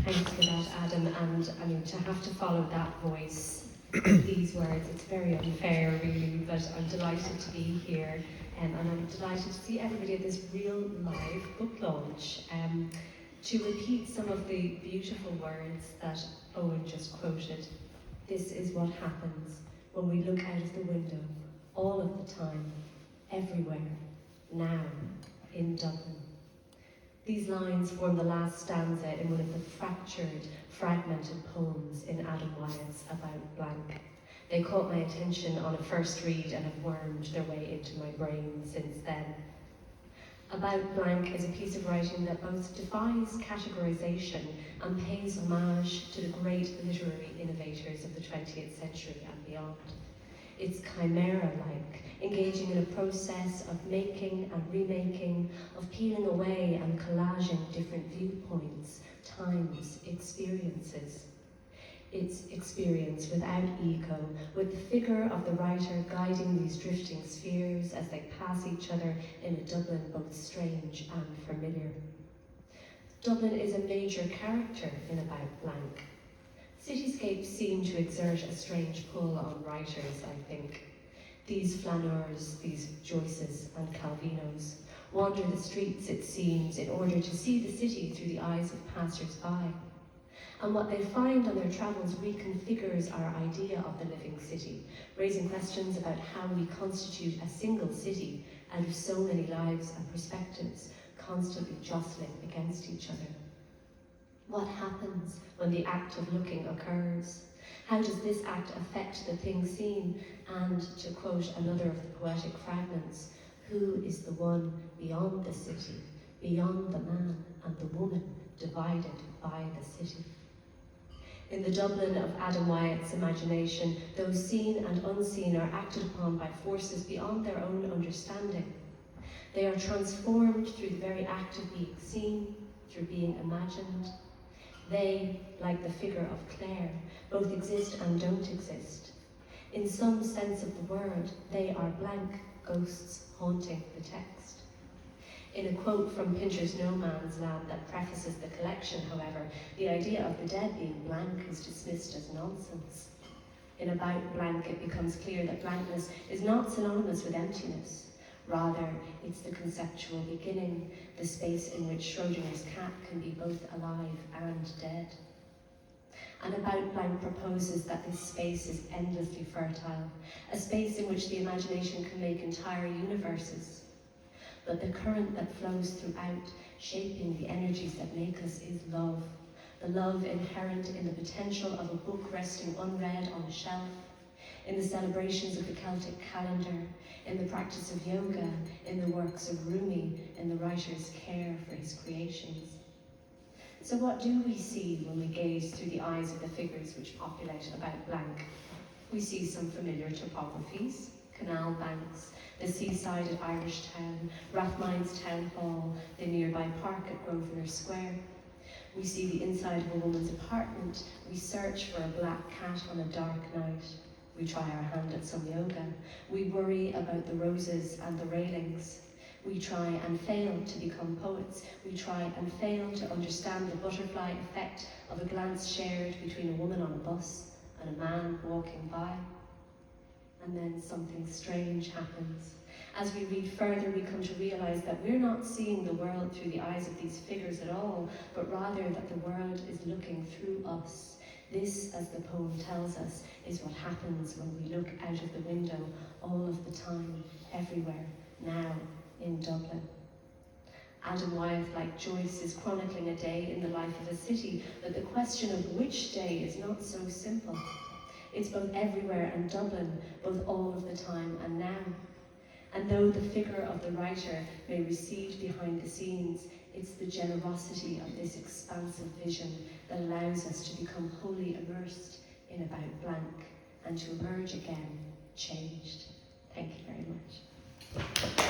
Thanks for that, Adam. And I mean, to have to follow that voice, these words, it's very unfair, really. But I'm delighted to be here, and I'm delighted to see everybody at this real live book launch. To repeat some of the beautiful words that Owen just quoted. This is what happens when we look out of the window, all of the time, everywhere, now, in Dublin. These lines form the last stanza in one of the fractured, fragmented poems in Adam Wyeth's About Blank. They caught my attention on a first read and have wormed their way into my brain since then. About Blank is a piece of writing that both defies categorization and pays homage to the great literary innovators of the 20th century and beyond. It's chimera-like, engaging in a process of making and remaking, of peeling away and collaging different viewpoints, times, experiences. It's experience without ego, with the figure of the writer guiding these drifting spheres as they pass each other in a Dublin both strange and familiar. Dublin is a major character in About Blank. Cityscapes seem to exert a strange pull on writers, I think. These flaneurs, these Joyces and Calvinos, wander the streets, it seems, in order to see the city through the eyes of passers-by. And what they find on their travels reconfigures our idea of the living city, raising questions about how we constitute a single city out of so many lives and perspectives, constantly jostling against each other. What happens when the act of looking occurs? How does this act affect the thing seen? And, to quote another of the poetic fragments, who is the one beyond the city, beyond the man and the woman divided by the city? In the Dublin of Adam Wyeth's imagination, those seen and unseen are acted upon by forces beyond their own understanding. They are transformed through the very act of being seen, through being imagined. They, like the figure of Clare, both exist and don't exist. In some sense of the word, they are blank ghosts haunting the text. In a quote from Pinter's No Man's Land that prefaces the collection, however, the idea of the dead being blank is dismissed as nonsense. In About Blank, it becomes clear that blankness is not synonymous with emptiness. Rather, it's the conceptual beginning, the space in which Schrodinger's cat can be both alive and dead. And About Blank proposes that this space is endlessly fertile, a space in which the imagination can make entire universes. But the current that flows throughout, shaping the energies that make us, is love. The love inherent in the potential of a book resting unread on a shelf, in the celebrations of the Celtic calendar, in the practice of yoga, in the works of Rumi, in the writer's care for his creations. So what do we see when we gaze through the eyes of the figures which populate About Blank? We see some familiar topographies, canal banks, the seaside at Irish Town, Rathmines Town Hall, the nearby park at Grosvenor Square. We see the inside of a woman's apartment. We search for a black cat on a dark night. We try our hand at some yoga. We worry about the roses and the railings. We try and fail to become poets. We try and fail to understand the butterfly effect of a glance shared between a woman on a bus and a man walking by. And then something strange happens. As we read further, we come to realize that we're not seeing the world through the eyes of these figures at all, but rather that the world is looking through us. This, as the poem tells us, is what happens when we look out of the window all of the time, everywhere, now, in Dublin. Adam Wyeth, like Joyce, is chronicling a day in the life of a city, but the question of which day is not so simple. It's both everywhere and Dublin, both all of the time and now. And though the figure of the writer may recede behind the scenes, it's the generosity of this expansive vision that allows us to become wholly immersed in About Blank and to emerge again changed. Thank you very much.